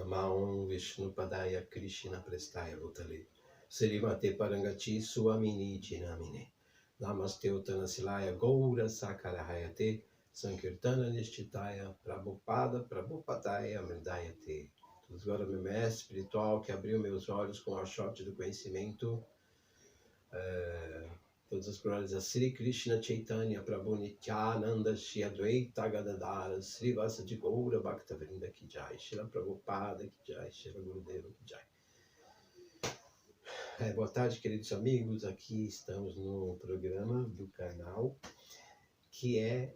Namaon Vishnu Padaya Krishna Prestaya Bhutale Srimate Parangati Swamini Jinamine Namaste Utanasilaya Goura Sakarahayate Sankirtana Nishtitaya Prabhupada Prabhupadaya Mridayate. Agora meu mestre espiritual que abriu meus olhos com a shot do conhecimento, todas as glórias a Sri Krishna Chaitanya Prabhu Nityananda Shri Advaita Gadadara Sri Vasadi Goura Bhaktavrinda Ki Jai, Shri Prabhupada Ki Jai, Shri Gurudeva Ki Jai. Boa tarde, queridos amigos. Aqui estamos no programa do canal que é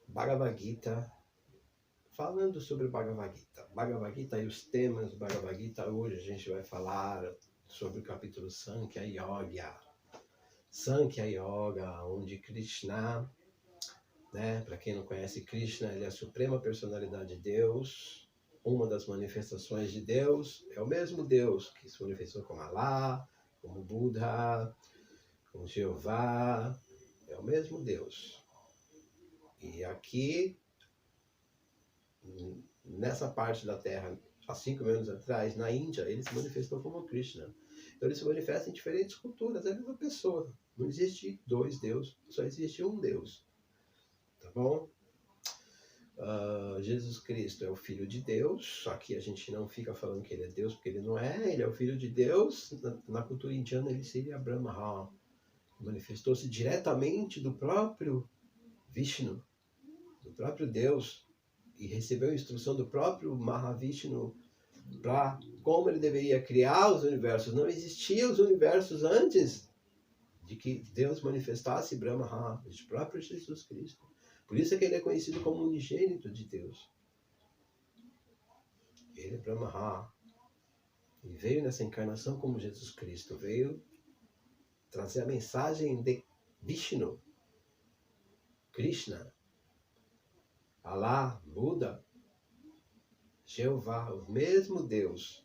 Bhagavad Gita, falando sobre Bhagavad Gita. Bhagavad Gita e os temas do Bhagavad Gita. Hoje a gente vai falar sobre o capítulo Sankhya Yoga. Sankhya Yoga, onde Krishna, para quem não conhece Krishna, ele é a suprema personalidade de Deus, uma das manifestações de Deus, é o mesmo Deus que se manifestou como Allah, como Buda, como Jeová, é o mesmo Deus. E aqui, nessa parte da Terra, há 5.000 anos atrás, na Índia, ele se manifestou como Krishna. Então ele se manifesta em diferentes culturas, é a mesma pessoa. Não existe dois deuses, só existe um Deus. Tá bom? Jesus Cristo é o Filho de Deus, só que a gente não fica falando que ele é Deus, porque ele não é, ele é o Filho de Deus. Na cultura indiana ele seria Brahma. Manifestou-se diretamente do próprio Vishnu, do próprio Deus, e recebeu a instrução do próprio Mahavishnu para como ele deveria criar os universos. Não existiam os universos antes de que Deus manifestasse Brahma, o próprio Jesus Cristo. Por isso é que ele é conhecido como unigênito de Deus. Ele é Brahma. E veio nessa encarnação como Jesus Cristo. Veio trazer a mensagem de Vishnu, Krishna, Allah, Buda, Jeová, o mesmo Deus.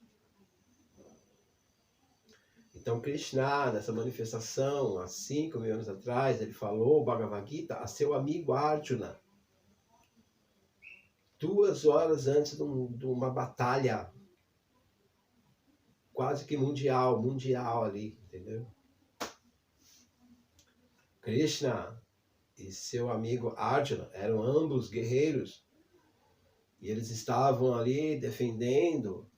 Então Krishna, nessa manifestação, há 5.000 anos atrás, ele falou o Bhagavad Gita a seu amigo Arjuna, 2 horas antes de uma batalha quase que mundial ali, entendeu? Krishna e seu amigo Arjuna eram ambos guerreiros e eles estavam ali defendendo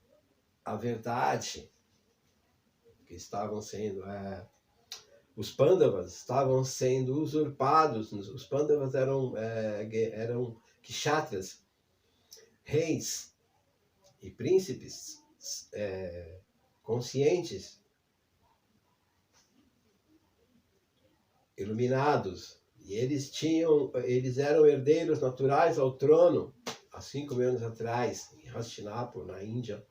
a verdade, que estavam sendo os Pandavas estavam sendo usurpados. Os Pandavas eram kshatras, reis e príncipes conscientes, iluminados, e eles eram herdeiros naturais ao trono há 5.000 anos atrás, em Hastinapur, na Índia.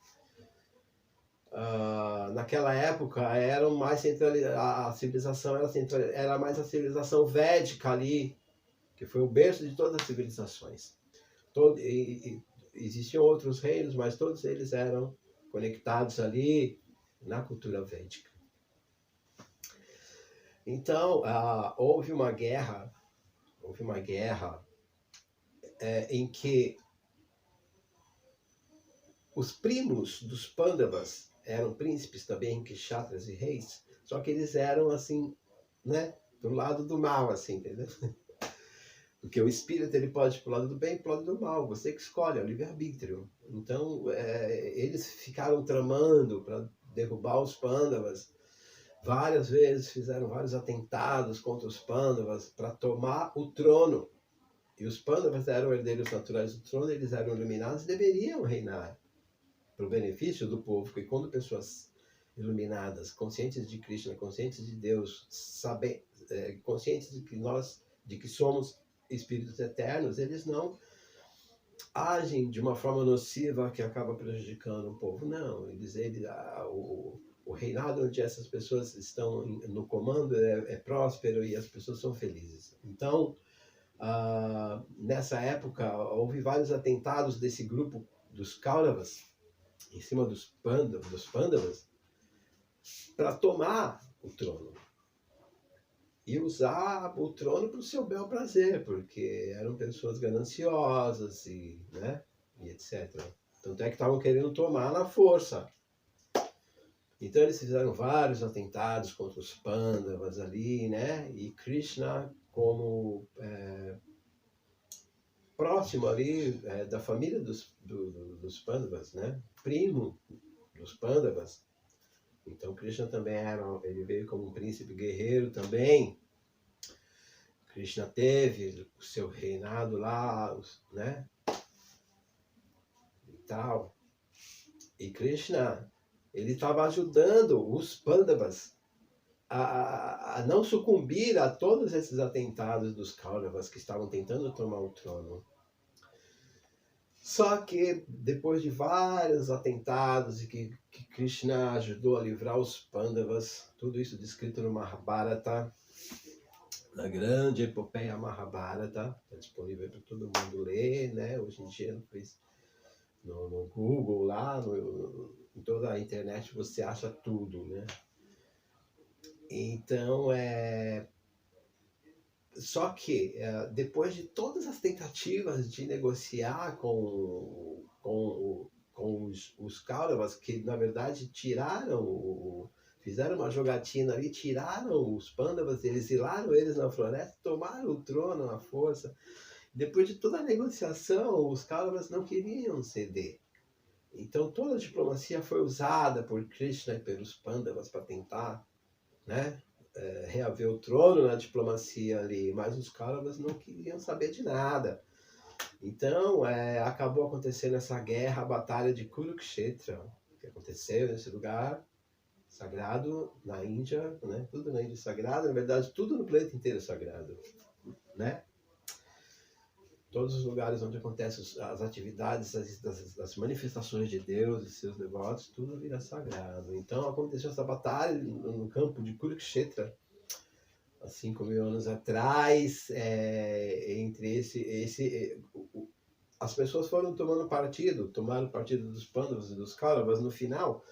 Naquela época a civilização era mais a civilização védica ali, que foi o berço de todas as civilizações. Existiam outros reinos, mas todos eles eram conectados ali na cultura védica. Então houve uma guerra em que os primos dos Pandavas eram príncipes também, kshatras e reis, só que eles eram assim, do lado do mal, assim, entendeu? Porque o espírito ele pode ir pro lado do bem e pro lado do mal, você que escolhe, é o livre-arbítrio. Então eles ficaram tramando para derrubar os Pandavas, várias vezes fizeram vários atentados contra os Pandavas para tomar o trono. E os Pandavas eram herdeiros naturais do trono, eles eram iluminados e deveriam reinar para o benefício do povo, porque quando pessoas iluminadas, conscientes de Krishna, conscientes de Deus, conscientes de que somos espíritos eternos, eles não agem de uma forma nociva que acaba prejudicando o povo. Não, o reinado onde essas pessoas estão no comando é próspero e as pessoas são felizes. Então, nessa época, houve vários atentados desse grupo dos Kauravas em cima dos Pandavas para tomar o trono e usar o trono para o seu bel prazer, porque eram pessoas gananciosas e etc. Tanto é que estavam querendo tomar na força. Então eles fizeram vários atentados contra os Pandavas ali, né? E Krishna, como próximo ali da família dos Pandavas, né? Primo dos Pandavas. Então Krishna também ele veio como um príncipe guerreiro também. Krishna teve o seu reinado lá, né? E tal. E Krishna, ele estava ajudando os Pandavas a não sucumbir a todos esses atentados dos Kauravas que estavam tentando tomar o trono. Só que depois de vários atentados e que Krishna ajudou a livrar os Pandavas, tudo isso descrito no Mahabharata, na grande epopeia Mahabharata, está disponível para todo mundo ler, né? Hoje em dia no Google lá, em toda a internet você acha tudo, né? Então, só que depois de todas as tentativas de negociar com os Kauravas, que na verdade fizeram uma jogatina ali, tiraram os Pandavas, exilaram eles na floresta, tomaram o trono à força. Depois de toda a negociação, os Kauravas não queriam ceder. Então toda a diplomacia foi usada por Krishna e pelos Pandavas para tentar, né, reaver o trono na diplomacia ali, mas os Kauravas não queriam saber de nada. Então acabou acontecendo essa guerra, a batalha de Kurukshetra, que aconteceu nesse lugar sagrado na Índia, né? Tudo na Índia é sagrado, na verdade tudo no planeta inteiro é sagrado, né? Todos os lugares onde acontecem as atividades, as manifestações de Deus e seus devotos, tudo vira sagrado. Então aconteceu essa batalha no campo de Kurukshetra, há 5.000 anos atrás, entre as pessoas foram tomaram partido dos Pandavas e dos Kauravas. No final,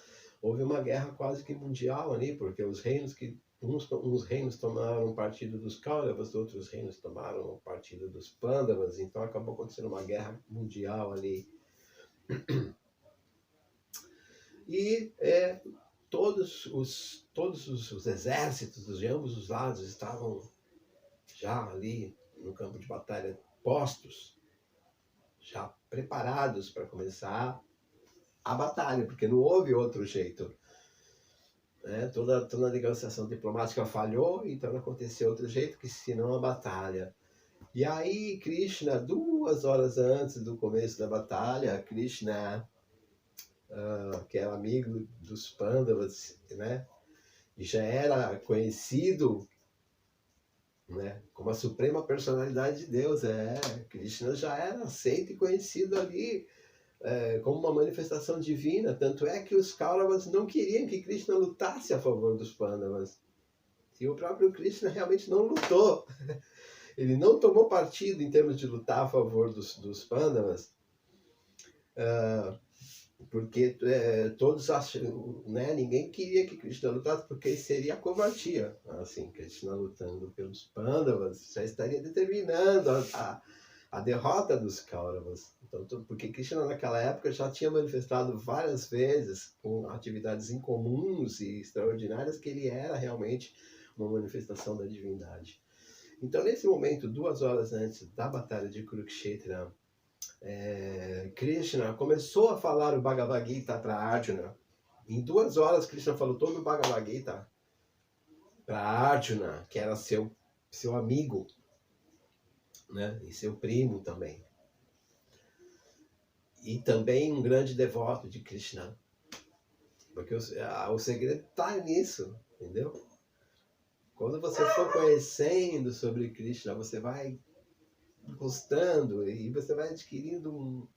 houve uma guerra quase que mundial ali, porque os reinos uns reinos tomaram partido dos Kauravas, outros reinos tomaram partido dos Pandavas, então acabou acontecendo uma guerra mundial ali. E todos os exércitos de ambos os lados estavam já ali no campo de batalha, postos, já preparados para começar a batalha, porque não houve outro jeito. Toda a negociação diplomática falhou, então não aconteceu outro jeito que senão a batalha. E aí Krishna, 2 horas antes do começo da batalha, Krishna, que era amigo dos Pandavas, né, e já era conhecido, né, como a suprema personalidade de Deus, Krishna já era aceito e conhecido ali como uma manifestação divina, tanto é que os Kauravas não queriam que Krishna lutasse a favor dos Pandavas. E o próprio Krishna realmente não lutou. Ele não tomou partido em termos de lutar a favor dos Pandavas, porque todos acham, né, ninguém queria que Krishna lutasse, porque seria covardia. Assim, Krishna lutando pelos Pandavas já estaria determinando a derrota dos Kauravas. Então, porque Krishna naquela época já tinha manifestado várias vezes, com atividades incomuns e extraordinárias, que ele era realmente uma manifestação da divindade. Então, nesse momento, 2 horas antes da batalha de Kurukshetra, Krishna começou a falar o Bhagavad Gita para Arjuna. Em 2 horas, Krishna falou todo o Bhagavad Gita para Arjuna, que era seu amigo, né? E seu primo também. E também um grande devoto de Krishna. Porque o segredo está nisso, entendeu? Quando você for conhecendo sobre Krishna, você vai gostando e você vai adquirindo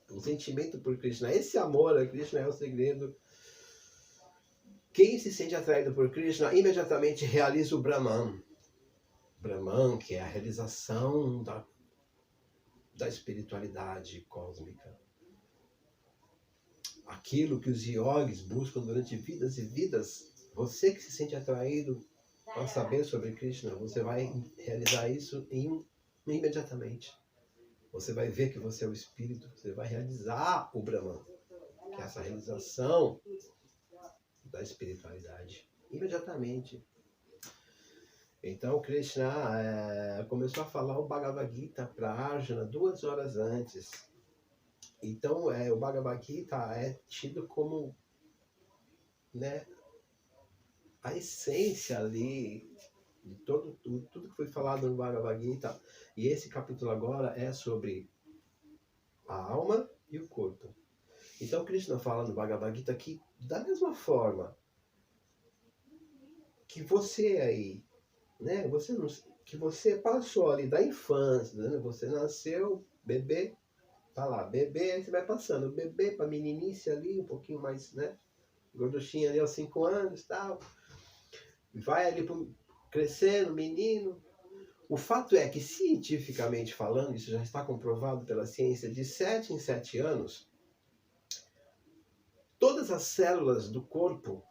um sentimento por Krishna. Esse amor a Krishna é o segredo. Quem se sente atraído por Krishna imediatamente realiza o Brahman. Brahman, que é a realização da espiritualidade cósmica. Aquilo que os yogis buscam durante vidas e vidas. Você que se sente atraído a saber sobre Krishna, você vai realizar isso imediatamente. você vai ver que você é o espírito, você vai realizar o Brahman, que é essa realização da espiritualidade, imediatamente. Então Krishna começou a falar o Bhagavad Gita para Arjuna 2 horas antes. Então o Bhagavad Gita é tido como, né, a essência ali de tudo que foi falado no Bhagavad Gita. E esse capítulo agora é sobre a alma e o corpo. Então Krishna fala no Bhagavad Gita que, da mesma forma que você aí, né, que você passou ali da infância, né, você nasceu, bebê, tá lá, bebê, aí você vai passando, bebê para meninice ali, um pouquinho mais, né, gorduchinha ali aos 5 anos e tal, vai ali crescendo, menino. O fato é que, cientificamente falando, isso já está comprovado pela ciência, de 7 em 7 anos, todas as células do corpo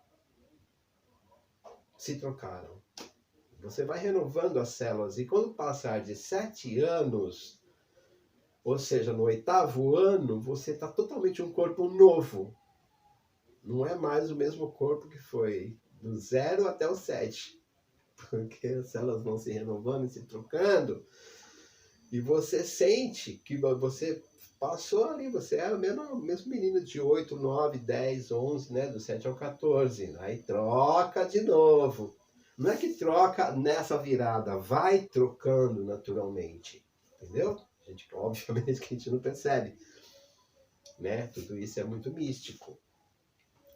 se trocaram. Você vai renovando as células e quando passar de 7 anos, ou seja, no 8º ano, você está totalmente um corpo novo. Não é mais o mesmo corpo que foi do 0 até o 7. Porque as células vão se renovando e se trocando. E você sente que você passou ali, você é o mesmo menino de 8, 9, 10, 11, né? Do 7 ao 14. Aí troca de novo. Não é que troca nessa virada, vai trocando naturalmente. Entendeu? Obviamente que a gente não percebe. Né? Tudo isso é muito místico.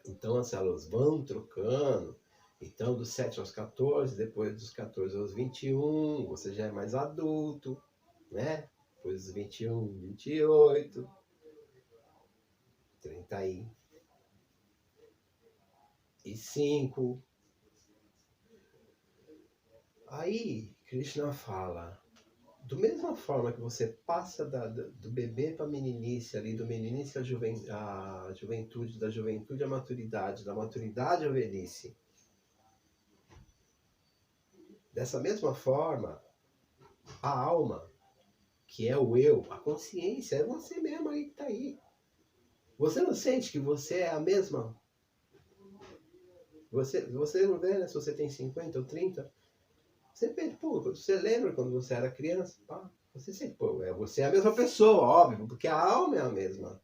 Então as células vão trocando. Então dos 7 aos 14, depois dos 14 aos 21, você já é mais adulto, né? Depois dos 21, 28, 35. Aí Krishna fala, do mesma forma que você passa do bebê para a meninice, ali, do meninice à juventude, da juventude à maturidade, da maturidade à velhice. Dessa mesma forma, a alma, que é o eu, a consciência, é você mesmo aí que está aí. Você não sente que você é a mesma? Você não vê, né? Se você tem 50 ou 30, você pensa, pô, você lembra quando você era criança? Pá, você sente, pô, você é a mesma pessoa, óbvio, porque a alma é a mesma.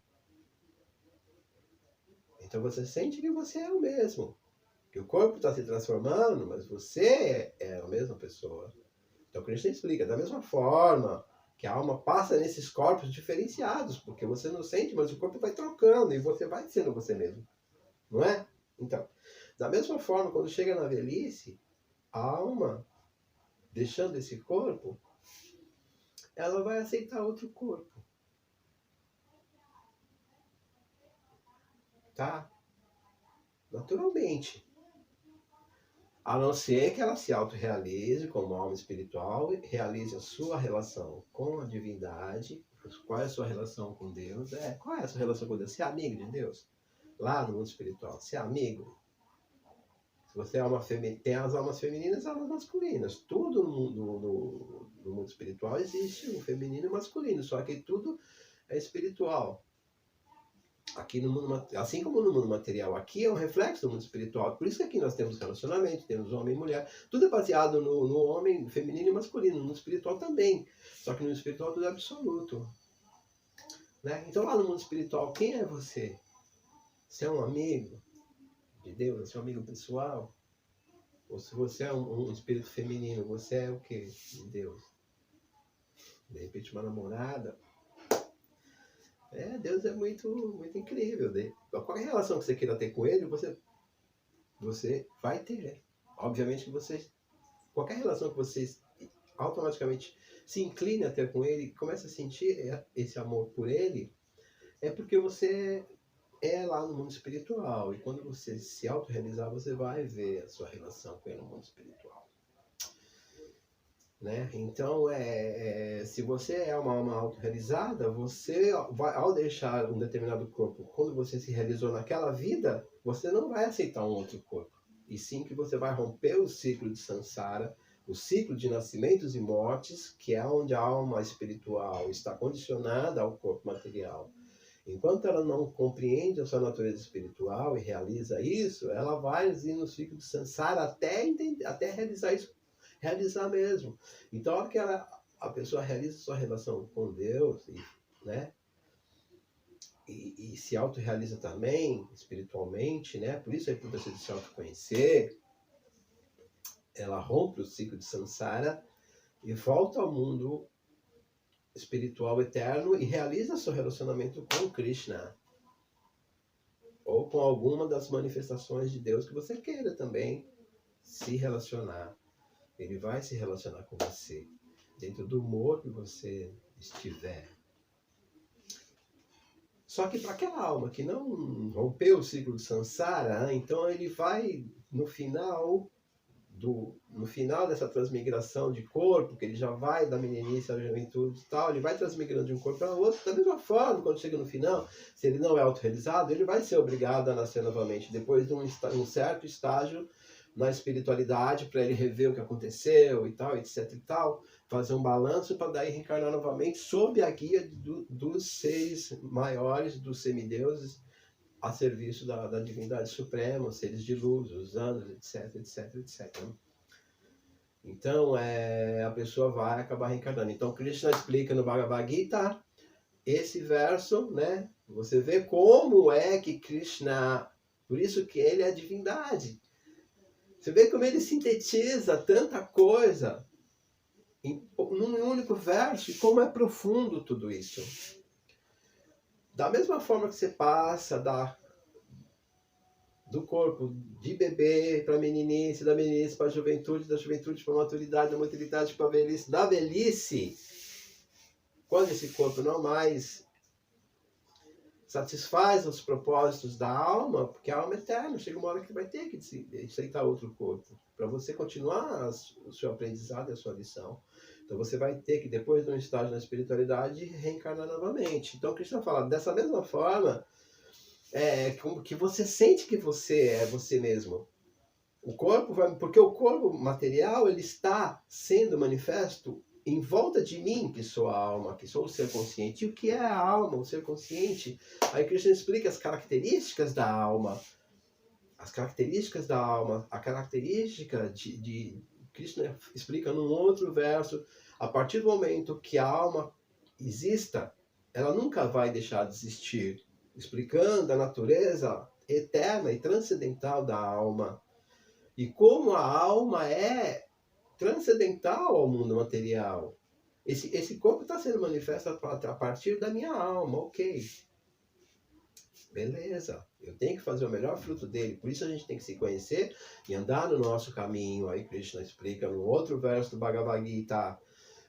Então você sente que você é o mesmo. Que o corpo está se transformando, mas você é a mesma pessoa. Então Krishna explica, da mesma forma que a alma passa nesses corpos diferenciados, porque você não sente, mas o corpo vai trocando e você vai sendo você mesmo. Não é? Então, da mesma forma, quando chega na velhice, a alma, deixando esse corpo, ela vai aceitar outro corpo. Tá? Naturalmente. A não ser que ela se autorrealize como alma espiritual, realize a sua relação com a divindade. Qual é a sua relação com Deus? Qual é a sua relação com Deus? Você é amigo de Deus? Lá no mundo espiritual, você é amigo? Se você é alma feminina, tem as almas femininas e as almas masculinas. Tudo no mundo espiritual existe um feminino e um masculino, só que tudo é espiritual. Aqui no mundo, assim como no mundo material, aqui é um reflexo do mundo espiritual. Por isso que aqui nós temos relacionamento, temos homem e mulher. Tudo é baseado no homem feminino e masculino, no mundo espiritual também. Só que no mundo espiritual tudo é absoluto. Né? Então lá no mundo espiritual, quem é você? Você é um amigo de Deus? Você é um amigo pessoal? Ou se você é um espírito feminino, você é o quê de Deus? De repente uma namorada? Deus é muito, muito incrível. Qualquer relação que você queira ter com ele, você vai ter. Obviamente que qualquer relação que você automaticamente se incline a ter com ele, começa a sentir esse amor por ele, é porque você é lá no mundo espiritual. E quando você se autorrealizar, você vai ver a sua relação com ele no mundo espiritual. Né? Então, se você é uma alma autorrealizada, você vai, ao deixar um determinado corpo, quando você se realizou naquela vida, você não vai aceitar um outro corpo. E sim que você vai romper o ciclo de samsara, o ciclo de nascimentos e mortes, que é onde a alma espiritual está condicionada ao corpo material. Enquanto ela não compreende a sua natureza espiritual e realiza isso, ela vai ir no ciclo de samsara até realizar isso, realizar mesmo. Então, a hora que a pessoa realiza sua relação com Deus, né? E se autorrealiza também espiritualmente, né? Por isso a importância de se autoconhecer. Ela rompe o ciclo de samsara e volta ao mundo espiritual eterno e realiza seu relacionamento com Krishna. Ou com alguma das manifestações de Deus que você queira também se relacionar. Ele vai se relacionar com você, dentro do humor que você estiver. Só que para aquela alma que não rompeu o ciclo de samsara, então ele vai, no final dessa transmigração de corpo, que ele já vai da meninice à juventude e tal, ele vai transmigrando de um corpo para outro, da mesma forma, quando chega no final, se ele não é autorrealizado, ele vai ser obrigado a nascer novamente, depois de um certo estágio na espiritualidade, para ele rever o que aconteceu e tal, etc e tal, fazer um balanço para daí reencarnar novamente sob a guia dos seres maiores, dos semideuses, a serviço da divindade suprema, os seres de luz, os anjos, etc, etc, etc. Então, a pessoa vai acabar reencarnando. Então, Krishna explica no Bhagavad Gita esse verso, né? Você vê como é que Krishna, por isso que ele é a divindade. Você vê como ele sintetiza tanta coisa num único verso e como é profundo tudo isso. Da mesma forma que você passa do corpo de bebê para a meninice, da meninice para a juventude, da juventude para a maturidade, da maturidade para a velhice, da velhice, quando esse corpo não mais satisfaz os propósitos da alma, porque a alma é eterna, chega uma hora que vai ter que aceitar outro corpo, para você continuar o seu aprendizado e a sua lição. Então você vai ter que, depois de um estágio na espiritualidade, reencarnar novamente. Então Krishna fala, dessa mesma forma, que você sente que você é você mesmo. O corpo porque o corpo material ele está sendo manifesto em volta de mim, que sou a alma, que sou o ser consciente. E o que é a alma, o ser consciente? Aí Krishna explica as características da alma. As características da alma, a característica de Krishna explica num outro verso, a partir do momento que a alma exista, ela nunca vai deixar de existir, explicando a natureza eterna e transcendental da alma. E como a alma é transcendental ao mundo material. Esse corpo está sendo manifesto a partir da minha alma, ok. Beleza, eu tenho que fazer o melhor fruto dele, por isso a gente tem que se conhecer e andar no nosso caminho. Aí Krishna explica no outro verso do Bhagavad Gita,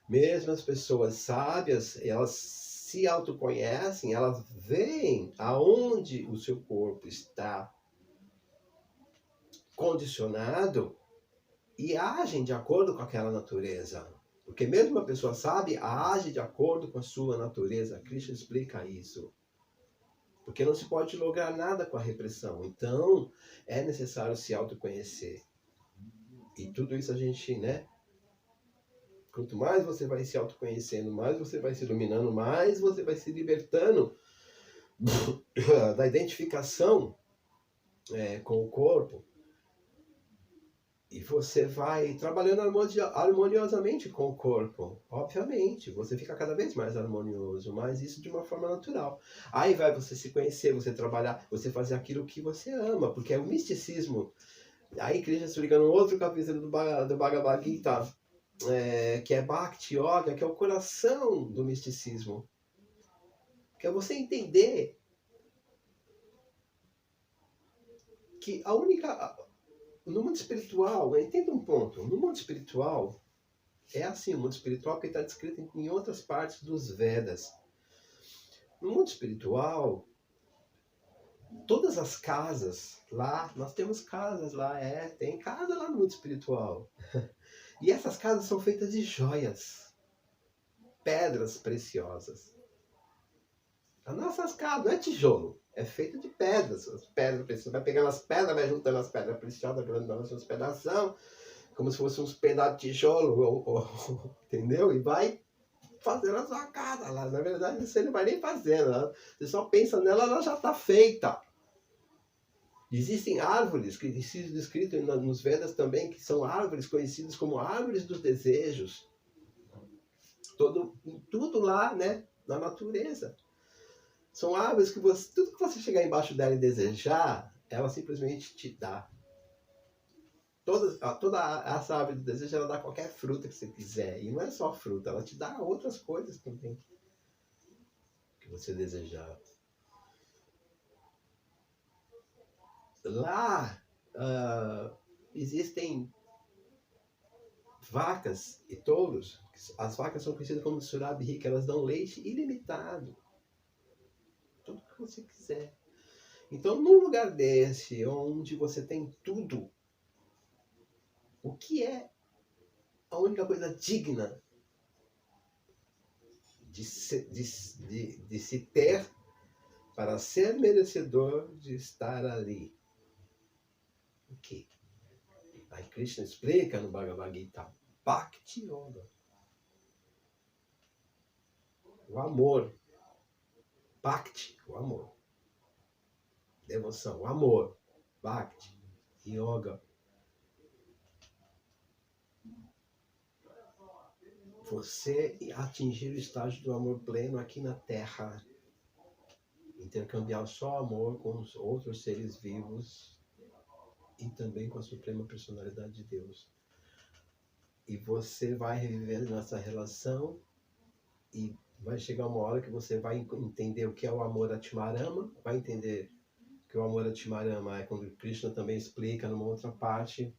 mesmo as pessoas sábias, elas se autoconhecem, elas veem aonde o seu corpo está condicionado e agem de acordo com aquela natureza. Porque mesmo a pessoa sábia age de acordo com a sua natureza. Krishna explica isso. Porque não se pode lograr nada com a repressão. Então, é necessário se autoconhecer. E tudo isso a gente, né? Quanto mais você vai se autoconhecendo, mais você vai se iluminando, mais você vai se libertando da identificação com o corpo. E você vai trabalhando harmoniosamente com o corpo. Obviamente, você fica cada vez mais harmonioso, mas isso de uma forma natural. Aí vai você se conhecer, você trabalhar, você fazer aquilo que você ama, porque é o misticismo. Aí Krishna explica no outro capítulo do Bhagavad Gita, que é Bhakti Yoga, que é o coração do misticismo. Que é você entender que no mundo espiritual, entenda um ponto, no mundo espiritual, é assim, o mundo espiritual que está descrito em outras partes dos Vedas. No mundo espiritual, todas as casas lá, nós temos casas lá, tem casa lá no mundo espiritual. E essas casas são feitas de joias, pedras preciosas. As nossas casas não é tijolo, é feito de pedras. As pedras preciosas, vai pegando as pedras, vai juntando as pedras preciosas, grandando as suas pedaços. como se fosse uns pedaços de tijolo, entendeu? E vai fazendo a sua casa lá. Na verdade, você não vai nem fazendo. Você só pensa nela, ela já está feita. Existem árvores, que existe descrito nos Vedas também, que são árvores conhecidas como árvores dos desejos. Tudo lá, né, na natureza. São árvores que tudo que você chegar embaixo dela e desejar, ela simplesmente te dá. Toda essa árvore do desejo, ela dá qualquer fruta que você quiser. E não é só fruta, ela te dá outras coisas também que você desejar. Lá existem vacas e touros. As vacas são conhecidas como Surabhi, que elas dão leite ilimitado. Tudo que você quiser. Então, num lugar desse, onde você tem tudo, o que é a única coisa digna de se ter para ser merecedor de estar ali? O quê? Aí Krishna explica no Bhagavad Gita, Bhakti Yoga. O amor. Bhakti, o amor. Devoção, o amor. Bhakti, Yoga. Você atingir o estágio do amor pleno aqui na Terra. Intercambiar só amor com os outros seres vivos e também com a Suprema Personalidade de Deus. E você vai reviver nessa relação e vai chegar uma hora que você vai entender o que é o amor Atmarama, vai entender que o amor Atmarama é quando Krishna também explica numa outra parte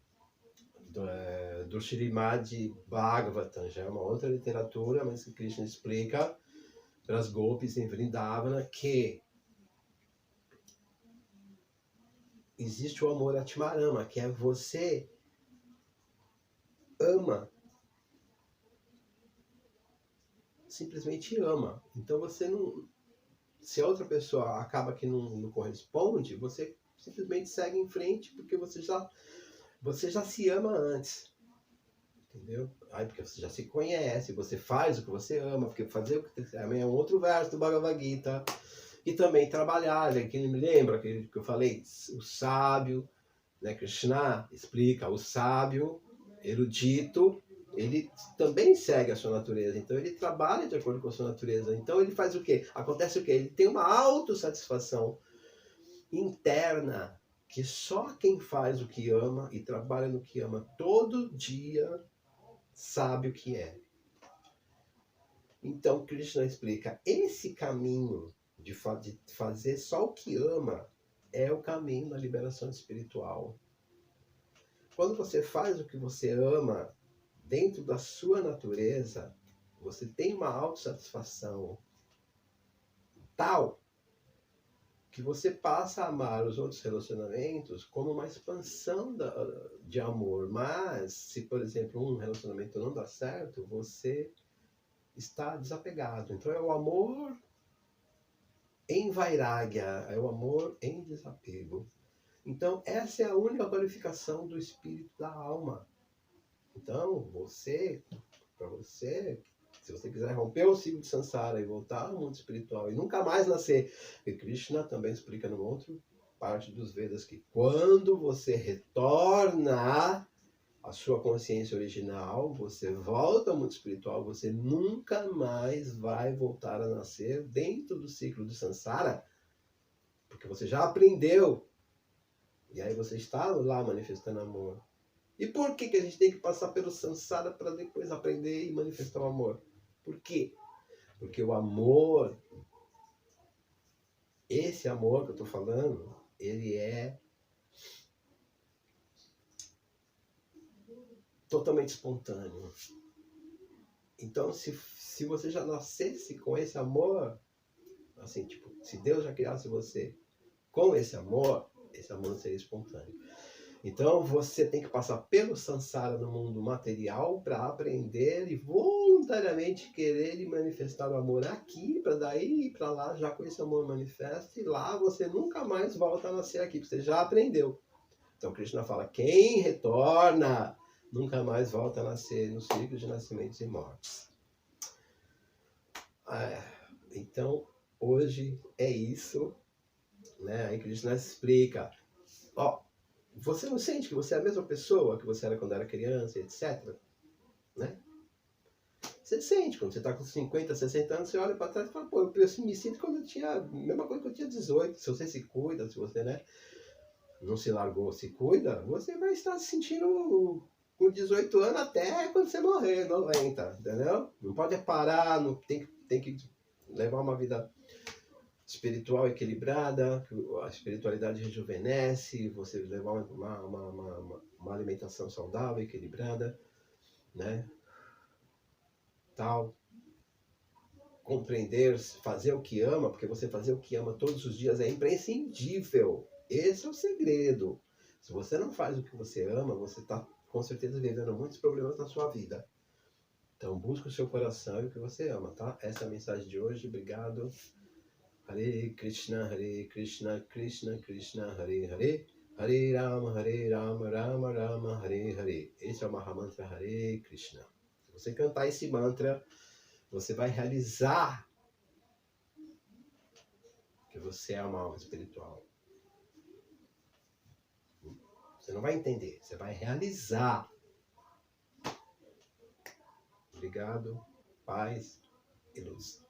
do Srimad Bhagavatam, já é uma outra literatura, mas que Krishna explica para as gopis em Vrindavana que existe o amor Atmarama, que é você ama, simplesmente ama. Então você não... Se a outra pessoa acaba que não corresponde, você simplesmente segue em frente, porque você já se ama antes. Entendeu? Aí, porque você já se conhece, você faz o que você ama, porque fazer o que também é um outro verso do Bhagavad Gita. E também trabalhar, né? Quem me lembra que eu falei, o sábio, né? Krishna explica, o sábio, erudito, ele também segue a sua natureza, então ele trabalha de acordo com a sua natureza. Então ele faz o quê? Acontece o quê? Ele tem uma autossatisfação interna, que só quem faz o que ama e trabalha no que ama todo dia sabe o que é. Então Krishna explica, esse caminho de fazer só o que ama é o caminho da liberação espiritual. Quando você faz o que você ama dentro da sua natureza, você tem uma autossatisfação tal que você passa a amar os outros relacionamentos como uma expansão de amor. Mas, se, por exemplo, um relacionamento não dá certo, você está desapegado. Então, é o amor em vairagya, é o amor em desapego. Então, essa é a única qualificação do espírito da alma. Então, para você, se você quiser romper o ciclo de Sansara e voltar ao mundo espiritual e nunca mais nascer, e Krishna também explica numa outra parte dos Vedas que quando você retorna à sua consciência original, você volta ao mundo espiritual, você nunca mais vai voltar a nascer dentro do ciclo de Sansara, porque você já aprendeu. E aí você está lá manifestando amor. E por que a gente tem que passar pelo Sansara para depois aprender e manifestar o amor? Por quê? Porque o amor, esse amor que eu estou falando, ele é totalmente espontâneo. Então, se você já nascesse com esse amor, assim, tipo, se Deus já criasse você com esse amor seria espontâneo. Então, você tem que passar pelo Sansara no mundo material para aprender e voluntariamente querer e manifestar o amor aqui, para daí ir para lá já com esse amor manifesto, e lá você nunca mais volta a nascer aqui, porque você já aprendeu. Então, Krishna fala, quem retorna nunca mais volta a nascer no ciclo de nascimentos e mortes. Então, hoje é isso, né? Aí Krishna explica, ó, você não sente que você é a mesma pessoa que você era quando era criança, etc, né? Você sente, quando você está com 50, 60 anos, você olha para trás e fala, pô, eu me sinto quando eu tinha a mesma coisa que eu tinha 18. Se você se cuida, se você, né, não se largou, se cuida, você vai estar se sentindo com 18 anos até quando você morrer, 90, entendeu? Não pode parar, não, tem que levar uma vida espiritual equilibrada, a espiritualidade rejuvenesce, você levar uma alimentação saudável, equilibrada, né? Tal. Compreender, fazer o que ama, porque você fazer o que ama todos os dias é imprescindível. Esse é o segredo. Se você não faz o que você ama, você está com certeza vivendo muitos problemas na sua vida. Então busca o seu coração e o que você ama, tá? Essa é a mensagem de hoje. Obrigado. Hare Krishna, Krishna Krishna, Hare Hare. Hare Rama, Rama Rama, Hare Hare. Esse é o Mahamantra Hare Krishna. Se você cantar esse mantra, você vai realizar que você é uma alma espiritual. Você não vai entender, você vai realizar. Obrigado, paz e luz.